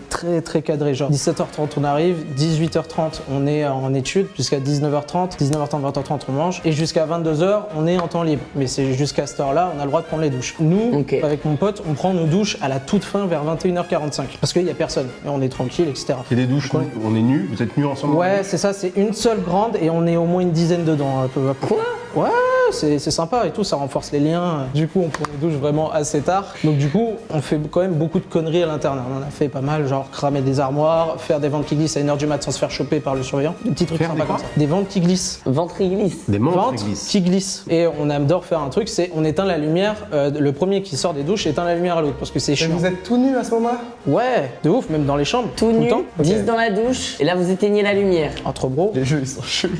très très cadré. Genre 17h30, on arrive, 18h30, on est en études, jusqu'à 19h30, 19h30, 20h30, on mange, et jusqu'à 22h, on est en temps libre. Mais c'est jusqu'à cette heure-là, on a le droit de prendre les douches. Nous, avec mon pote, on prend nos douches à la toute fin vers 21h45, parce qu'il n'y a personne, et on est tranquille, etc. C'est des douches où on est nus, vous êtes nus ensemble? Ouais, c'est ça, c'est une seule grande, et on est au moins une dizaine dedans. Quoi? Ouais, c'est sympa et tout, ça renforce les liens. Du coup, on prend les douches vraiment assez tard. Donc du coup, on fait quand même beaucoup de conneries à l'internat. On en a fait pas mal, genre cramer des armoires, faire des ventes qui glissent à 1h du mat sans se faire choper par le surveillant. Des petits trucs sympas comme ça. Des ventes qui glissent. Ventre qui glisse. Des membres Ventes qui glissent. Et on adore faire un truc, c'est on éteint la lumière, le premier qui sort des douches éteint la lumière à l'autre, parce que c'est Et chiant. vous êtes tout nus à ce moment-là? Ouais, de ouf, même dans les chambres. Tout le nu, temps. 10 dans la douche, et là vous éteignez la lumière. Entre bros. Les jeux, ils sont chelous.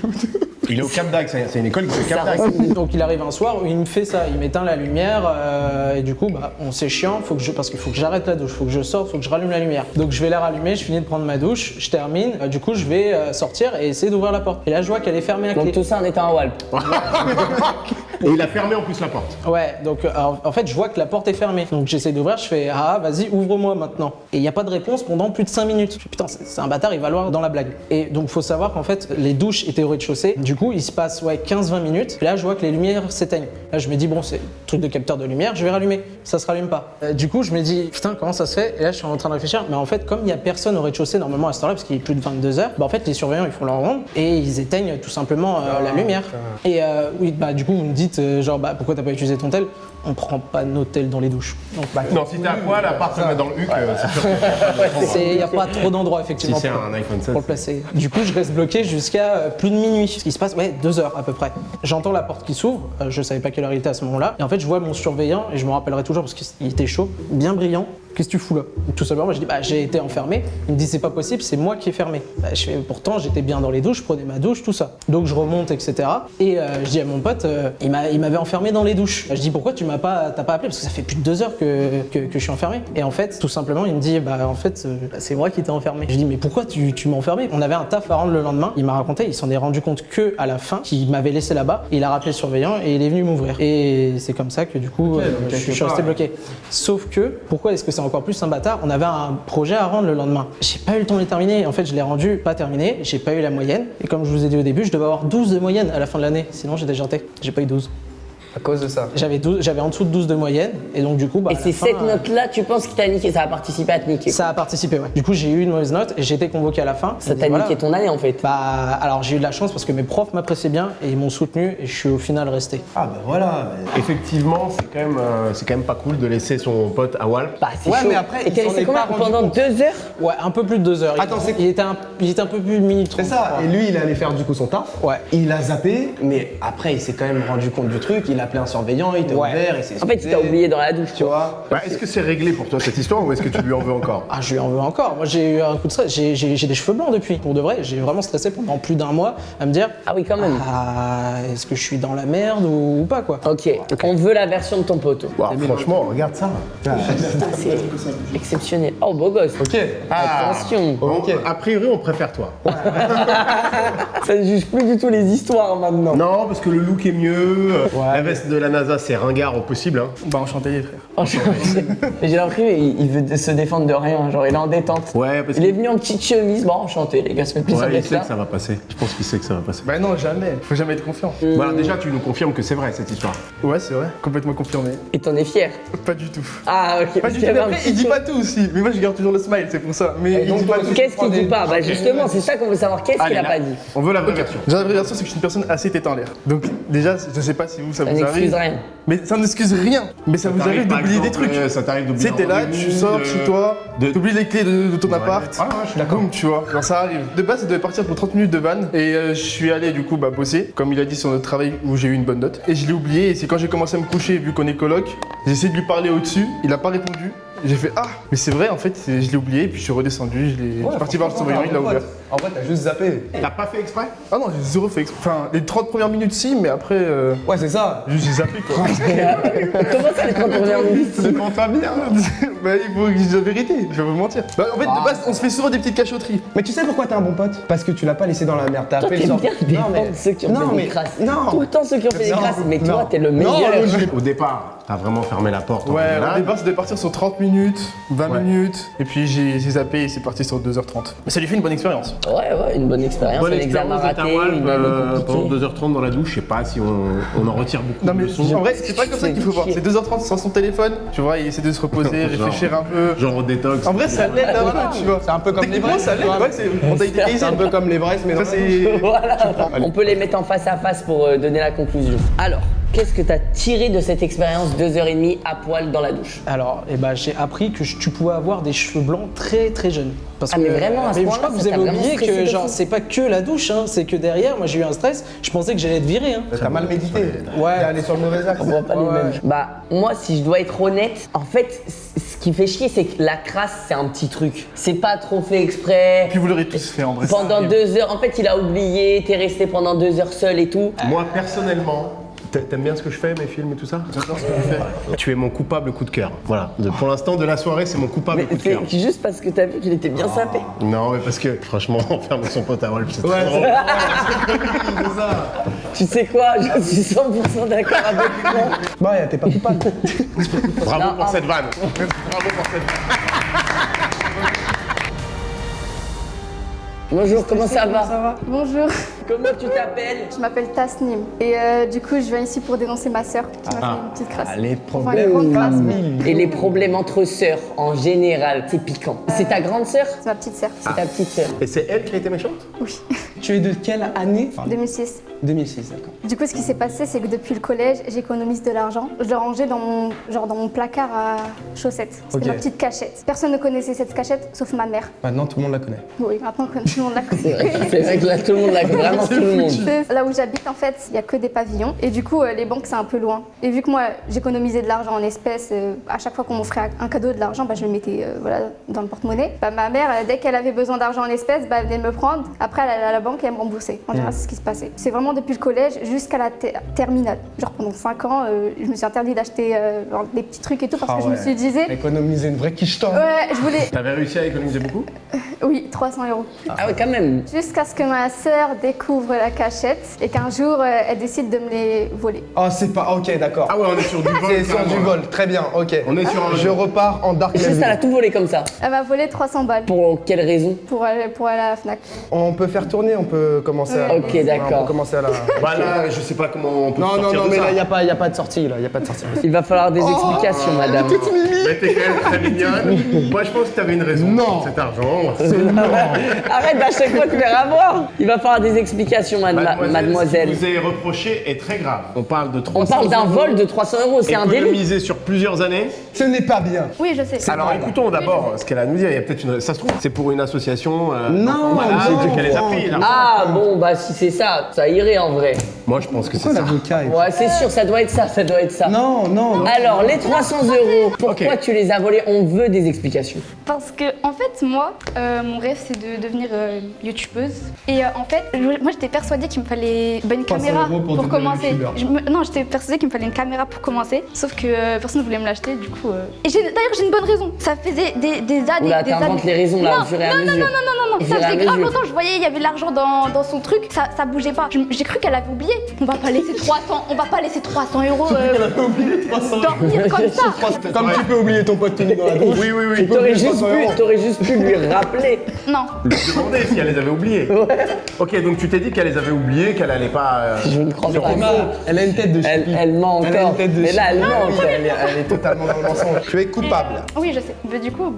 Il est au Cap d'Agde, c'est une école qui est au Cap Ça d'Agde. Donc il arrive un soir où il me fait ça, il m'éteint la lumière et du coup c'est chiant, parce qu'il faut que j'arrête la douche, faut que je sorte, faut que je rallume la lumière. Donc je vais la rallumer, je finis de prendre ma douche, je termine, du coup je vais sortir et essayer d'ouvrir la porte. Et là je vois qu'elle est fermée à clé. Donc tout ça en étant un walp. Et il a fermé en plus la porte. Ouais, donc en fait je vois que la porte est fermée. Donc j'essaie d'ouvrir, je fais vas-y ouvre-moi maintenant. Et il n'y a pas de réponse pendant plus de 5 minutes. Je fais, putain c'est un bâtard, il va loin dans la blague. Et donc faut savoir qu'en fait les douches étaient au rez-de-chaussée, du coup il se passe 15-20 minutes. Et là je vois que les lumières s'éteignent. Là je me dis bon c'est truc de capteur de lumière, je vais rallumer. Ça se rallume pas. Du coup je me dis putain comment ça se fait? Et là je suis en train de réfléchir, mais en fait comme il n'y a personne au rez-de-chaussée normalement à cette heure-là parce qu'il est plus de 22h, en fait les surveillants ils font leur ronde et ils éteignent tout simplement la lumière. Et oui du coup vous me dites pourquoi t'as pas utilisé ton tel? On prend pas nos tels dans les douches. Donc, Non, si t'es à poil, à part te mettre dans le huc, c'est sûr. il n'y a pas trop d'endroits effectivement Si c'est pour, un iPhone 7. pour le placer. Du coup je reste bloqué jusqu'à plus de minuit. Ce qui se passe 2 heures à peu près. J'entends la porte qui s'ouvre, je savais pas quelle heure il était à ce moment-là. Et en fait je vois mon surveillant et je me rappellerai toujours parce qu'il était chaud, bien brillant. Qu'est-ce que tu fous là? Tout simplement, je dis j'ai été enfermé. Il me dit c'est pas possible, c'est moi qui ai fermé. Je fais pourtant j'étais bien dans les douches, je prenais ma douche, tout ça. Donc je remonte, etc. Et je dis à mon pote, il m'avait enfermé dans les douches. Je dis pourquoi t'as pas appelé? Parce que ça fait plus de 2 heures que je suis enfermé. Et en fait, tout simplement, il me dit en fait c'est moi qui t'ai enfermé. Je dis mais pourquoi tu m'as enfermé? On avait un taf à rendre le lendemain. Il m'a raconté, il s'en est rendu compte que à la fin, qu'il m'avait laissé là-bas. Il a rappelé le surveillant et il est venu m'ouvrir. Et c'est comme ça que du coup je suis resté bloqué. Sauf que pourquoi est-ce que c'est encore plus un bâtard? On avait un projet à rendre le lendemain. J'ai pas eu le temps de le terminer. En fait, je l'ai rendu pas terminé. J'ai pas eu la moyenne. Et comme je vous ai dit au début, je devais avoir 12 de moyenne à la fin de l'année. Sinon, j'étais janté. J'ai pas eu 12. À cause de ça. J'avais en dessous de 12 de moyenne. Et donc, du coup, Et c'est cette note-là, tu penses qui t'a niqué? Ça a participé à te niquer? Ça a participé, ouais. Du coup, j'ai eu une mauvaise note et j'ai été convoqué à la fin. Ça t'a niqué ton année en fait. Alors, j'ai eu de la chance parce que mes profs m'appréciaient bien et ils m'ont soutenu et je suis au final resté. Ah bah voilà. Effectivement, c'est quand même pas cool de laisser son pote à Walp. Bah c'est Ouais, chaud. mais après, et il t'es s'en resté est combien? pas rendu Pendant compte. 2 heures? Ouais, un peu plus de 2 heures. Attends, il était un peu plus de minute 30. C'est ça, et lui il allait faire du coup son taf. Ouais. Il a zappé, mais après il s'est quand même rendu compte du truc, il a appelé un surveillant, il était Ouais. ouvert, il s'est En fait, il t'a oublié dans la douche, tu vois. Bah, est-ce que c'est réglé pour toi cette histoire ou est-ce que tu lui en veux encore? Ah, je lui en veux encore. Moi, j'ai eu un coup de stress. J'ai des cheveux blancs depuis. Pour de vrai, j'ai vraiment stressé pendant plus d'un mois à me dire Ah oui, quand même. est-ce que je suis dans la merde ou pas, quoi. Ok, on veut la version de ton poteau. Wow, franchement, regarde ça. Ah, c'est exceptionnel. Oh, beau gosse. Ok. Attention. A priori, on préfère toi. Ça ne juge plus du tout les histoires maintenant. Non, parce que le look est mieux. La veste de la NASA, c'est ringard au possible. Hein. Bah, enchanté, les frères. Mais j'ai l'impression qu'il veut se défendre de rien, genre il est en détente. Ouais, parce Il est venu en petite chemise, bon enchanté les gars, ça fait plaisir il d'être sait là. que ça va passer. Je pense qu'il sait que ça va passer. Bah non, jamais. Faut jamais être confiant. Voilà, déjà, tu nous confirmes que c'est vrai cette histoire. Ouais, c'est vrai. Complètement confirmé. Et t'en es fier? Pas du tout. Ah ok, Pas parce du qu'il y tout. avait un Après, petit il dit truc. pas tout aussi. Mais moi, je garde toujours le smile, c'est pour ça. Mais il dit pas tout. Qu'est-ce qu'il dit pas? Bah justement, c'est ça qu'on veut savoir, qu'est-ce qu'il a pas dit? On veut la vraie version. Déjà, la vraie version, c'est que je suis une personne assez tête en l'air. Donc, déjà, je sais pas si vous, ça vous n'excuse rien. Mais ça n'excuse rien. Mais ça vous arrive d'oublier des trucs. Ça t'arrive d'oublier. Tu sais, t'es là, tu sors chez toi, t'oublies les clés de ton appart. Ah, ouais, je suis d'accord. Boum, tu vois. Genre, ça arrive. De base, ça devait partir pour 30 minutes de van. Et je suis allé du coup bosser, comme il a dit sur notre travail où j'ai eu une bonne note. Et je l'ai oublié. Et c'est quand j'ai commencé à me coucher, vu qu'on est coloc, j'ai essayé de lui parler au-dessus. Il a pas répondu. J'ai fait ah, mais c'est vrai en fait, je l'ai oublié. Et puis je suis redescendu. Je suis parti voir le surveillant, il l'a ouvert. En vrai, t'as juste zappé. T'as pas fait exprès? Ah non, j'ai zéro fait exprès. Enfin, les 30 premières minutes si, mais après. Ouais, c'est ça. Juste j'ai zappé quoi. Comment ça les 30 premières minutes? Ça dépend pas bien. Bah, il faut que je dise la vérité, je vais pas vous mentir. Bah, en fait, de base, on se fait souvent des petites cachotteries. Mais tu sais pourquoi t'es un bon pote? Parce que tu l'as pas laissé dans la merde. T'as Toi, appelé t'aimes le bien sort. défendre ceux qui ont fait des crasses. Non. Tout le temps ceux qui ont fait des Non, crasses, mais toi, non. t'es le Non, meilleur. Au départ, t'as vraiment fermé la porte. en Ouais, général. au départ, ça devait partir sur 30 minutes, 20 Ouais. minutes, et puis j'ai zappé et c'est parti sur 2h30. Mais ça lui fait une bonne expérience. Ouais, une bonne expérience. Bonne Un examen expérience raté, d'Etawalp, une année pendant compliquée. 2h30 dans la douche, je sais pas si on en retire beaucoup Non, mais de leçons. en vrai, c'est pas comme ça qu'il faut voir. C'est 2h30 sans son téléphone, tu vois, il essaie de se reposer, réfléchir un peu. Genre au détox. En vrai, ça l'aide un peu, tu vois. C'est un peu comme les Techniquement, vrais. ça l'aide, ouais, c'est mentalité C'est un Kaizen. peu comme les vrais, mais Ça, c'est. Voilà. On peut les mettre en face à face pour donner la conclusion. Alors, qu'est-ce que t'as tiré de cette expérience 2h30 à poil dans la douche? Alors, j'ai appris que tu pouvais avoir des cheveux blancs très très jeunes. Parce Ah, mais vraiment, à ce je point-là, crois que ça vous t'a avez vraiment oublié stressé que de genre fou. c'est pas que la douche, hein, c'est que derrière, moi j'ai eu un stress, je pensais que j'allais être viré. Hein. T'as mal médité. Ouais. T'es allé sur le mauvais axe. On voit pas les Ouais. mêmes. Bah, moi, si je dois être honnête, en fait, ce qui fait chier, c'est que la crasse, c'est un petit truc. C'est pas trop fait exprès. Puis vous l'aurez tous fait en vrai. Pendant 2 heures, en fait, il a oublié, t'es resté pendant 2 heures seul et tout. Moi, personnellement, t'aimes bien ce que je fais, mes films et tout ça? J'adore ce que tu fais. Tu es mon coupable coup de cœur. Voilà. Pour l'instant, de la soirée, c'est mon coupable Mais coup de c'est cœur. juste parce que t'as vu qu'il était bien sapé. Non, mais parce que franchement, enfermer son pote à Wolf, c'est Ouais, trop drôle. Tu sais quoi, je suis 100% d'accord avec toi. Bah, ouais, t'es pas coupable. Bravo Non, pour cette vanne. Bravo pour cette vanne. Bonjour, comment ça va? Bonjour, Comment tu t'appelles? je m'appelle Tasnim et du coup je viens ici pour dénoncer ma sœur qui m'a fait une petite crasse. Les Enfin, une grande crasse. Et les problèmes entre sœurs, en général, c'est piquant. C'est ta grande sœur? C'est ma petite sœur. C'est ta petite sœur. Et c'est elle qui a été méchante? Oui, Tu es de quelle année? 2006. 2006, d'accord. Du coup ce qui s'est passé c'est que depuis le collège j'économise de l'argent. Je le rangeais dans mon placard à chaussettes. C'était Ok. ma petite cachette. Personne ne connaissait cette cachette sauf ma mère. Maintenant, tout le monde la connaît. Oui, maintenant tout le monde la C'est connaît. vrai, c'est vrai que là, tout le monde l'a, vraiment tout le monde. Là où j'habite, en fait, il n'y a que des pavillons. Et du coup, les banques, c'est un peu loin. Et vu que moi, j'économisais de l'argent en espèces, à chaque fois qu'on m'offrait un cadeau de l'argent, bah, je le mettais dans le porte-monnaie. Bah, ma mère, dès qu'elle avait besoin d'argent en espèces, bah, elle venait me prendre. Après, elle allait à la banque et elle me remboursait. En général, c'est ce qui se passait. C'est vraiment depuis le collège jusqu'à la terminale. Genre pendant 5 ans, je me suis interdit d'acheter des petits trucs et tout parce que je me suis dit, Économiser une vraie quiche temps. ouais, je voulais, T'avais réussi à économiser beaucoup? oui, 300 €. Ah ouais, quand même. Jusqu'à ce que ma sœur découvre la cachette et qu'un jour, elle décide de me les voler. Oh, c'est pas. Ok, d'accord. Ah ouais, on est sur du vol. C'est sur du vol, très bien, ok. On est sur un Je repars en dark Juste, elle a level. tout volé comme ça. Elle m'a volé 300 balles Pour quelle raison? pour aller à la Fnac. On peut faire tourner, on peut commencer à. Ok, d'accord. On peut commencer à la. Bah là, je sais pas comment on peut Non, non, sortir non, de mais ça. là, y a pas de sortie, là, y a pas de sortie. Il va falloir des explications, madame. Mais t'es quand même très mignonne. Moi, je pense que t'avais une raison Non. pour cet argent. Arrête à chaque fois de faire avoir. Il va falloir des explications, mademoiselle. Ce qui vous est reproché est très grave. On parle de 300 On parle d'un euros, vol de 300 €, c'est un délit. économisé sur plusieurs années. Ce n'est pas bien. Oui, je sais. Alors écoutons d'abord ce qu'elle a à nous dire. Il y a peut-être une. Ça se trouve, c'est pour une association. Non, voilà, non, qu'elle les a pris. là. Ah bon, bah si c'est ça, ça irait en vrai. Moi, je pense que c'est Pourquoi ça. l'avocat est- Ouais, c'est sûr, ça doit être ça, ça doit être ça. Non, non. Alors, les 300 €, pourquoi Ok. tu les as volés? On veut des explications. Parce que, en fait, moi, mon rêve, c'est de devenir youtubeuse. Et en fait, moi, j'étais persuadée qu'il me fallait une 300 caméra € pour devenir commencer. youtubeur. Non, j'étais persuadée qu'il me fallait une caméra pour commencer. Sauf que personne ne voulait me l'acheter, du coup. Et d'ailleurs, j'ai une bonne raison. Ça faisait des années. Oula, des t'inventes années. les raisons là, Non, au fur et à non, mesure. non, Au ça fur et à faisait grave mesure. longtemps. Je voyais, il y avait de l'argent dans son truc. Ça bougeait pas. J'ai cru qu'elle avait oublié. On va pas laisser 300 €. Dormir comme ça. Comme tu peux oublier ton pote Tony dans la douche. Oui, oui, oui. T'aurais juste t'aurais juste pu lui rappeler. Non. Lui demander si elle les avait oubliés. Ok, donc tu t'es dit qu'elle les avait oubliés, qu'elle allait pas. Je ne crois pas. Elle a une tête de chipie. Elle ment Elle a encore. une tête de Mais là, elle chipie. ment Oui, encore. elle est totalement dans le mensonge. Tu es coupable. Oui, je sais. Mais du coup,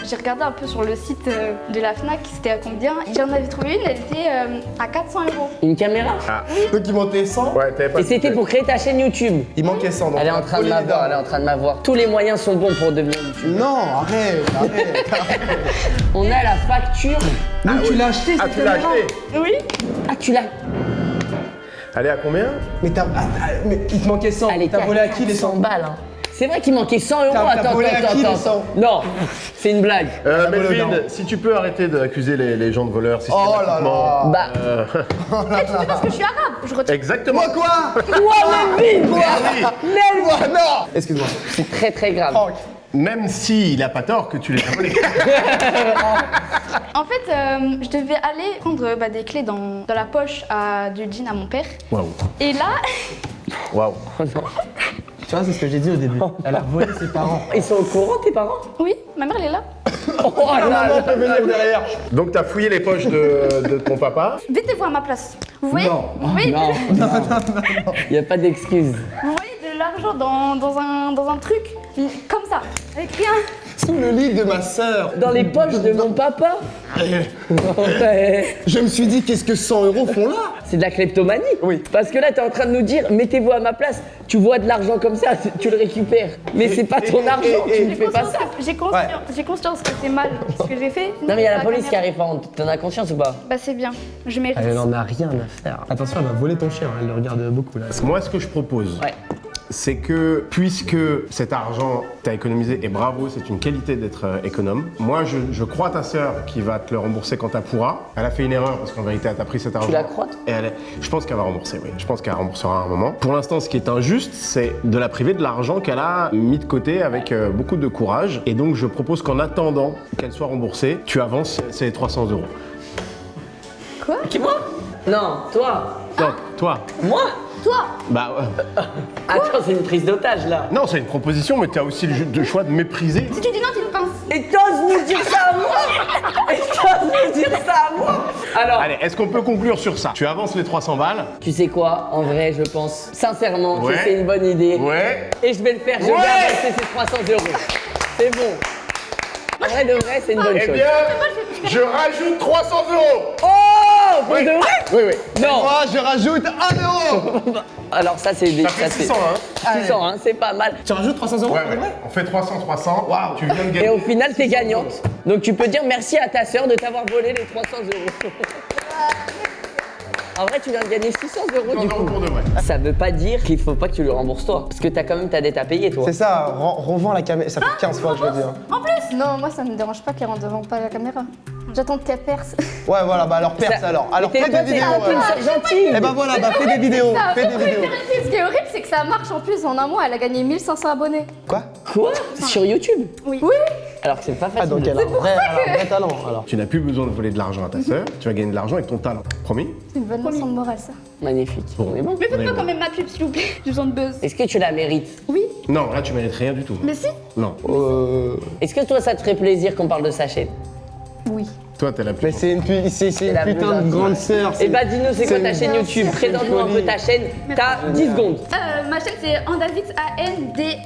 j'ai regardé un peu sur le site de la Fnac, c'était à combien. J'en avais trouvé une, elle était à 400 €. Une caméra. Donc il manquait 100. Ouais, t'avais pas. Et c'était pour créer ta chaîne YouTube. Il manquait 100. Donc Elle est en train de m'avoir, elle est en train de m'avoir. Tous les moyens sont bons pour devenir YouTube. Non, arrête. On a la facture. Donc tu l'as acheté Ah, cette tu l'as caméra? acheté. Oui. Ah, tu l'as. Elle est à combien? Mais il te manquait 100. Elle est T'as volé à qui les 100 balles. Hein. C'est vrai qu'il manquait 100 €. T'as Attends, volé à qui, les 100? Non, c'est une blague. Melvin, si tu peux arrêter d'accuser les gens de voleurs Oh là systématiquement. là. Bah, C'est parce que je suis arabe. Je retire. Exactement. Quoi Melvin, quoi. Quoi Non. Excuse-moi. C'est très très grave. Franck. Même s'il a pas tort que tu les as volés. En fait, je devais aller prendre des clés dans la poche du jean à mon père. Waouh. Et là, Waouh. Tu vois, c'est ce que j'ai dit au début. Elle a volé ses parents. Ils sont au courant, tes parents? oui, ma mère elle est là. Oh là là. peut venir derrière. Donc t'as fouillé les poches de ton papa. Mettez-vous à ma place. Vous voyez, Non. vous voyez, Non, il n'y a pas d'excuse. vous voyez de l'argent dans un truc comme ça, avec rien. Sous le lit de ma sœur. Dans les poches de mon papa. Ouais. Je me suis dit, qu'est-ce que 100 € font là? C'est de la kleptomanie. Oui. Parce que là, t'es en train de nous dire, mettez-vous à ma place. Tu vois de l'argent comme ça, tu le récupères. Mais c'est pas ton argent, tu ne fais pas ça. J'ai conscience que c'est mal ce que j'ai fait. Non mais il y a la police qui arrive, par contre. T'en as conscience ou pas? Bah c'est bien, je mérite. Elle en a rien à faire. Attention, elle va voler ton chien, elle le regarde beaucoup là. Moi, ce que je propose, Ouais. c'est que puisque cet argent t'as économisé, et bravo, c'est une qualité d'être économe, moi je crois à ta sœur qui va te le rembourser quand elle pourra. Elle a fait une erreur parce qu'en vérité elle t'a pris cet argent. la crois, toi? Et je pense qu'elle va rembourser, oui. Je pense qu'elle remboursera à un moment. Pour l'instant, ce qui est injuste, c'est de la priver de l'argent qu'elle a mis de côté avec beaucoup de courage. Et donc je propose qu'en attendant qu'elle soit remboursée, tu avances ces 300 €. Qui, moi? Non, toi. Non, toi. Moi? Toi, Bah Attends, c'est une prise d'otage là. non, c'est une proposition, mais t'as aussi le choix de mépriser. si tu dis non, tu me pinces. Et t'oses nous dire ça à moi? Et t'oses nous dire ça à moi? Alors, Allez, est-ce qu'on peut conclure sur ça? Tu avances les 300 balles. tu sais quoi? En vrai, je pense sincèrement Ouais. que c'est une bonne idée. Ouais. Et je vais le faire, je vais Ouais. avancer ces 300 €. C'est bon. En vrai de vrai, c'est une bonne Eh chose. bien, je rajoute 300 €. Oh! Pour de vrai? Oui, oui. Non! Moi, je rajoute 1 €. Alors ça c'est des... Ça fait 600, hein. 600, hein, c'est pas mal. Tu rajoutes 300 € Ouais, pour ouais. vrai? On fait 300. Waouh. Tu viens de Et gagner. au final, t'es gagnante. Donc tu peux dire merci à ta sœur de t'avoir volé les 300 €. En vrai, tu viens de gagner 600 € du coup. Pour de vrai. Ça veut pas dire qu'il faut pas que tu le rembourses toi. Parce que t'as quand même ta dette à payer toi. C'est ça, revends la caméra. Ça fait 15 fois que je le dis. hein. En plus, Non, moi ça me dérange pas qu'elle rentre devant pas la caméra. J'attends qu'elle perce. Ouais, voilà, bah alors perce Ça- alors. Alors Mais fais toi, des t'es vidéos. un peu une sœur gentille. Et bah voilà, bah fais des vidéos. Fais des vidéos. Ce qui est horrible, c'est que ça marche en plus. En un mois, elle a gagné 1500 abonnés. Quoi? Quoi? Sur YouTube? Oui. Alors que c'est pas Ah, facile. donc elle a un vrai talent alors. Tu n'as plus besoin de voler de l'argent à ta sœur. Tu vas gagner de l'argent avec ton talent. Promis? C'est une bonne leçon de morale, ça. Magnifique. On est bon. Mais On est faites pas bon. quand même ma pub, s'il vous plaît. J'ai besoin de buzz. Est-ce que tu la mérites? Oui. Non, là tu mérites rien du tout. Mais si. Non. Est-ce que toi ça te ferait plaisir qu'on parle de sa chaîne? Oui. Toi, t'es la plus. Mais c'est une la putain de plus grande sœur. Eh bah dis-nous c'est quoi ta chaîne YouTube? Présente-nous un peu ta chaîne. T'as 10 secondes. Ma chaîne, c'est Andazix,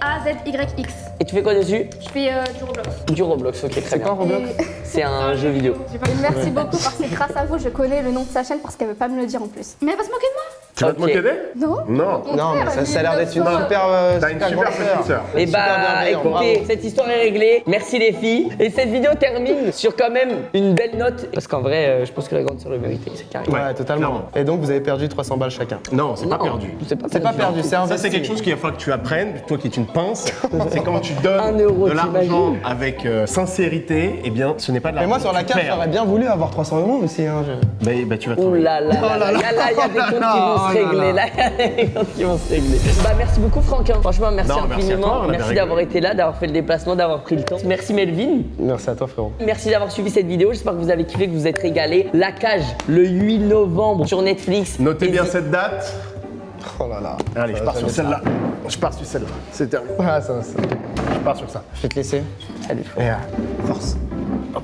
ANDAZYX. Et tu fais quoi dessus? Je fais du Roblox. Du Roblox, ok, très bien. Roblox? C'est un jeu vidéo. Et merci beaucoup parce que grâce à vous, je connais le nom de sa chaîne parce qu'elle veut pas me le dire en plus. Mais elle va se moquer de moi. Tu vas te Ok. moquer d'elle? Non. Non. Non, mais ça a l'air d'être une 1900. super. T'as une super petite sœur. Et Super bah bienveillant, écoutez, bravo. cette histoire est réglée. Merci les filles. Et cette vidéo termine sur quand même une belle note. Parce qu'en vrai, je pense que la grande sœur le méritait. C'est carré. Ouais, totalement. clairement. Et donc vous avez perdu 300 balles chacun. Non, c'est pas Non, perdu. C'est pas C'est pas perdu, c'est Ça, investi. c'est quelque chose qu'il va falloir que tu apprennes, toi qui es une pince. C'est quand tu donnes 1 euro, de l'argent t'imagines avec sincérité, eh bien, ce n'est pas de Mais l'argent. moi sur la que tu carte, perds. j'aurais bien voulu avoir 300 € aussi. Hein, Bah, tu vas Oh travailler. là là, là, là, il y a des comptes qui vont se régler. Là, il y a des comptes qui vont se régler. Bah, merci beaucoup, Franck. hein. Franchement, merci Non, merci à infiniment. toi, on a bien Merci rigolé. d'avoir été là, d'avoir fait le déplacement, d'avoir pris le temps. Merci, Melvin. Merci à toi frérot. Merci d'avoir suivi cette vidéo. J'espère que vous avez kiffé, que vous êtes régalés. La Cage, le 8 novembre sur Netflix. Notez bien Hési- cette date. Oh là là. Allez, je pars sur jamais celle-là. Je pars sur celle-là. C'est terminé. Ah, ça. pars sur ça. Je vais te laisser. Salut. Et force. Hop.